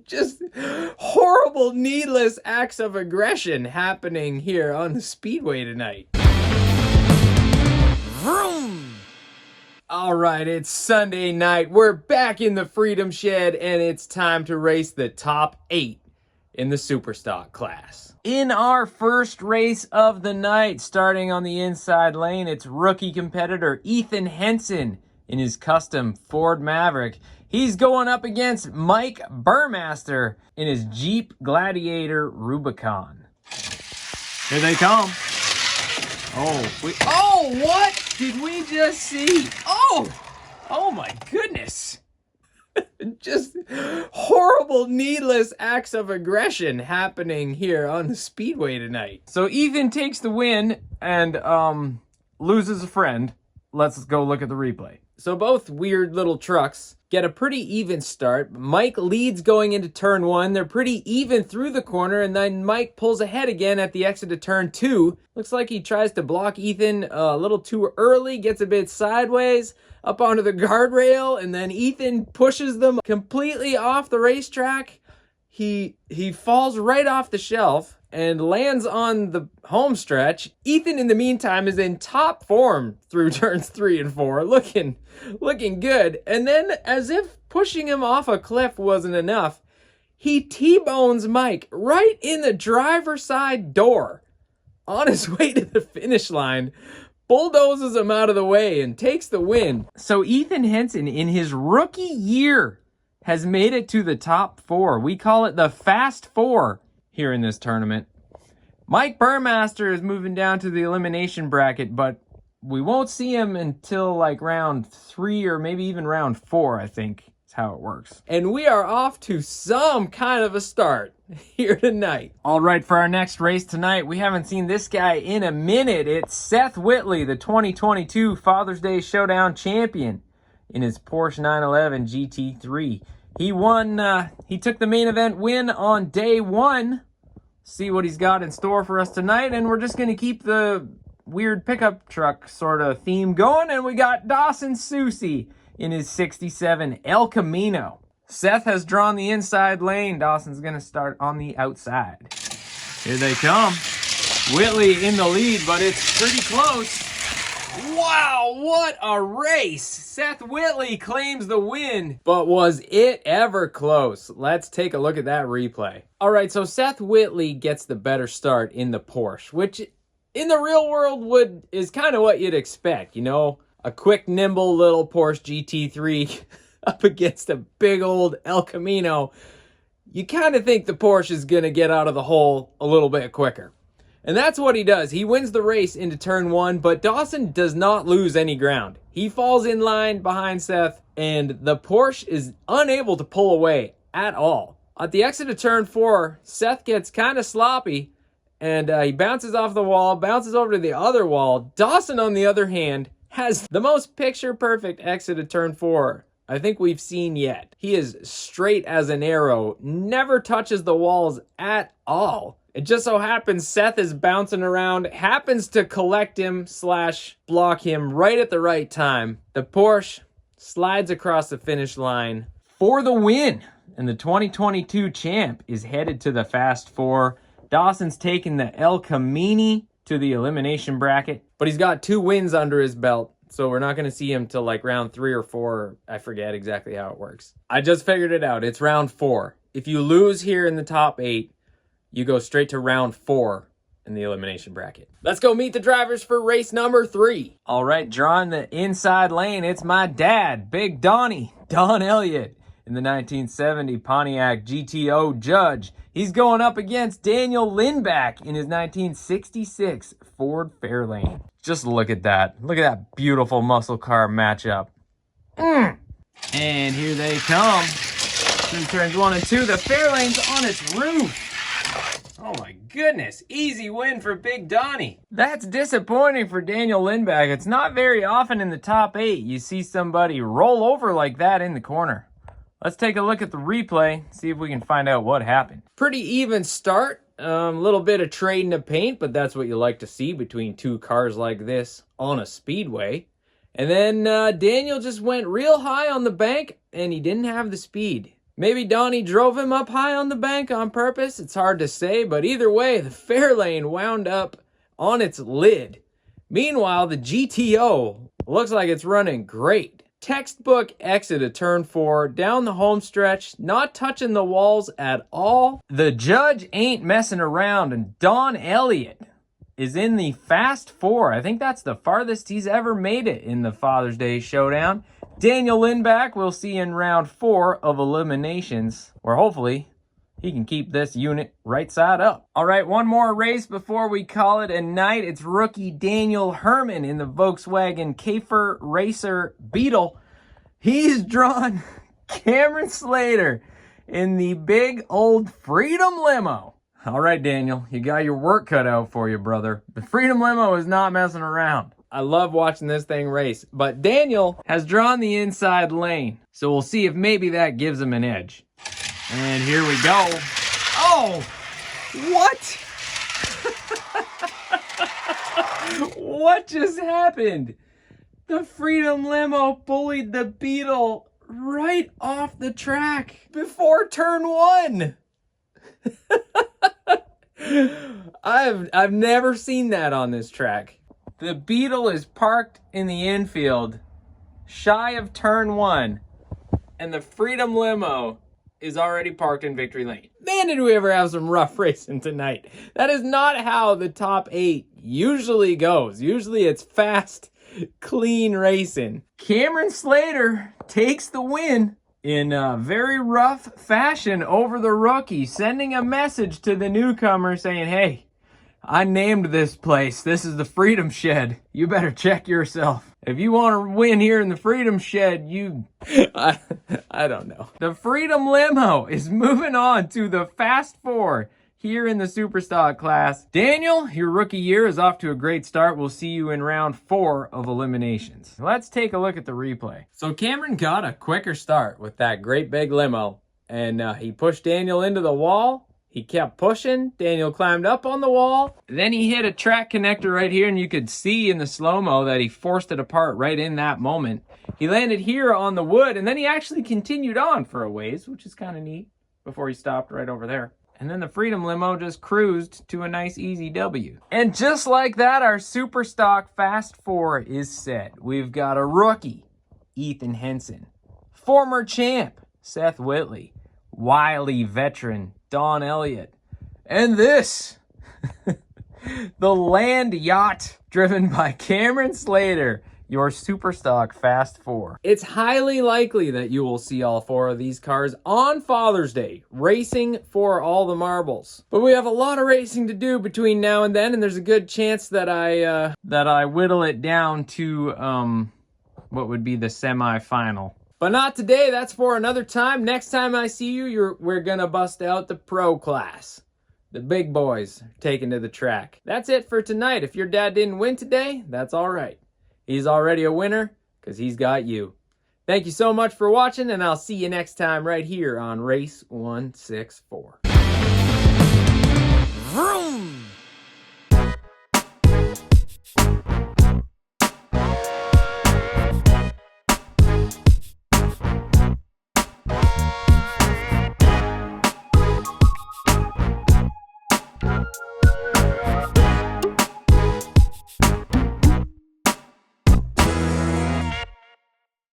Just horrible, needless acts of aggression happening here on the speedway tonight. Vroom! All right, it's Sunday night. We're back in the Freedom Shed, and it's time to race the top 8 in the Superstock class. In our first race of the night, starting on the inside lane, it's rookie competitor Ethan Henson in his custom Ford Maverick. He's going up against Mike Burmaster in his Jeep Gladiator Rubicon. Here they come. Oh, what did we just see? Oh my goodness. Just horrible, needless acts of aggression happening here on the speedway tonight. So Ethan takes the win and loses a friend. Let's go look at the replay. So both weird little trucks get a pretty even start. Mike leads going into turn 1. They're pretty even through the corner, and then Mike pulls ahead again at the exit of turn 2. Looks like he tries to block Ethan a little too early, gets a bit sideways up onto the guardrail, and then Ethan pushes them completely off the racetrack. He falls right off the shelf and lands on the home stretch. Ethan, in the meantime, is in top form through turns 3 and 4, looking good. And then, as if pushing him off a cliff wasn't enough, he T-bones Mike right in the driver's side door on his way to the finish line, bulldozes him out of the way, and takes the win. So Ethan Henson, in his rookie year, has made it to the top 4. We call it the Fast Four here in this tournament. Mike Burmaster is moving down to the elimination bracket, but we won't see him until like round 3 or maybe even round 4, I think is how it works. And we are off to some kind of a start here tonight. All right, for our next race tonight, we haven't seen this guy in a minute. It's Seth Whitley, the 2022 Father's Day Showdown champion in his Porsche 911 GT3. He won, he took the main event win on day 1. See what he's got in store for us tonight, and we're just going to keep the weird pickup truck sort of theme going, and we got Dawson Susie in his 67 El Camino. Seth has drawn the inside lane. Dawson's going to start on the outside. Here they come. Whitley in the lead, but it's pretty close. Wow, what a race! Seth Whitley claims the win, but was it ever close? Let's take a look at that replay. All right, so Seth Whitley gets the better start in the Porsche, which in the real world is kind of what you'd expect, you know? A quick, nimble little Porsche GT3 up against a big old El Camino. You kind of think the Porsche is going to get out of the hole a little bit quicker. And that's what he does. He wins the race into turn 1, but Dawson does not lose any ground. He falls in line behind Seth, and the Porsche is unable to pull away at all. At the exit of turn 4, Seth gets kind of sloppy, and he bounces off the wall, bounces over to the other wall. Dawson, on the other hand, has the most picture-perfect exit of turn 4 I think we've seen yet. He is straight as an arrow, never touches the walls at all. It just so happens Seth is bouncing around, happens to collect him / block him right at the right time. The Porsche slides across the finish line for the win. And the 2022 champ is headed to the Fast Four. Dawson's taken the El Camino to the elimination bracket, but he's got 2 wins under his belt. So we're not going to see him till like round 3 or 4. I forget exactly how it works. I just figured it out. It's round 4. If you lose here in the top 8, you go straight to round 4 in the elimination bracket. Let's go meet the drivers for race number 3. All right, drawing the inside lane, it's my dad, Big Donnie, Don Elliott, in the 1970 Pontiac GTO Judge. He's going up against Daniel Lindback in his 1966 Ford Fairlane. Just look at that. Look at that beautiful muscle car matchup. And here they come. Through turns 1 and 2, the Fairlane's on its roof. Oh my goodness, easy win for Big Donnie. That's disappointing for Daniel Lindback. It's not very often in the top 8 you see somebody roll over like that in the corner. Let's take a look at the replay, see if we can find out what happened. Pretty even start. A little bit of trading of paint, but that's what you like to see between 2 cars like this on a speedway. And then Daniel just went real high on the bank, and he didn't have the speed. Maybe Donnie drove him up high on the bank on purpose. It's hard to say, but either way, the Fairlane wound up on its lid. Meanwhile, the GTO looks like it's running great. Textbook exit at turn 4, down the home stretch, not touching the walls at all. The judge ain't messing around, and Don Elliott is in the Fast 4. I think that's the farthest he's ever made it in the Father's Day Showdown. Daniel Lindback we'll see in round 4 of eliminations, where hopefully he can keep this unit right side up. All right, one more race before we call it a night. It's rookie Daniel Herman in the Volkswagen Kafer Racer Beetle. He's drawn Cameron Slater in the big old Freedom Limo. All right, Daniel, you got your work cut out for you, brother. The Freedom Limo is not messing around. I love watching this thing race, but Daniel has drawn the inside lane, so we'll see if maybe that gives him an edge. And here we go. Oh, what? What just happened? The Freedom Limo bullied the Beetle right off the track before turn 1. I've never seen that on this track. The Beetle is parked in the infield, shy of turn 1, and the Freedom Limo is already parked in victory lane. Man, did we ever have some rough racing tonight. That is not how the top 8 usually goes. Usually it's fast, clean racing. Cameron Slater takes the win in a very rough fashion over the rookie, sending a message to the newcomer saying, hey, I named this place. This is the Freedom Shed. You better check yourself. If you want to win here in the Freedom Shed, I don't know. The Freedom Limo is moving on to the Fast 4 here in the Superstock class. Daniel, your rookie year is off to a great start. We'll see you in round 4 of eliminations. Let's take a look at the replay. So Cameron got a quicker start with that great big limo, and he pushed Daniel into the wall. He kept pushing. Daniel climbed up on the wall. Then he hit a track connector right here, and you could see in the slow-mo that he forced it apart right in that moment. He landed here on the wood, and then he actually continued on for a ways, which is kind of neat, before he stopped right over there. And then the Freedom Limo just cruised to a nice easy W. And just like that, our Superstock Fast 4 is set. We've got a rookie, Ethan Henson. Former champ, Seth Whitley. Wily veteran, Don Elliott. And this, the land yacht driven by Cameron Slater, your Superstock Fast 4. It's highly likely that you will see all 4 of these cars on Father's Day, racing for all the marbles. But we have a lot of racing to do between now and then, and there's a good chance that I whittle it down to what would be the semi-final. But not today, that's for another time. Next time I see you, we're gonna bust out the pro class. The big boys taken to the track. That's it for tonight. If your dad didn't win today, that's all right. He's already a winner because he's got you. Thank you so much for watching, and I'll see you next time right here on Race 164. Vroom!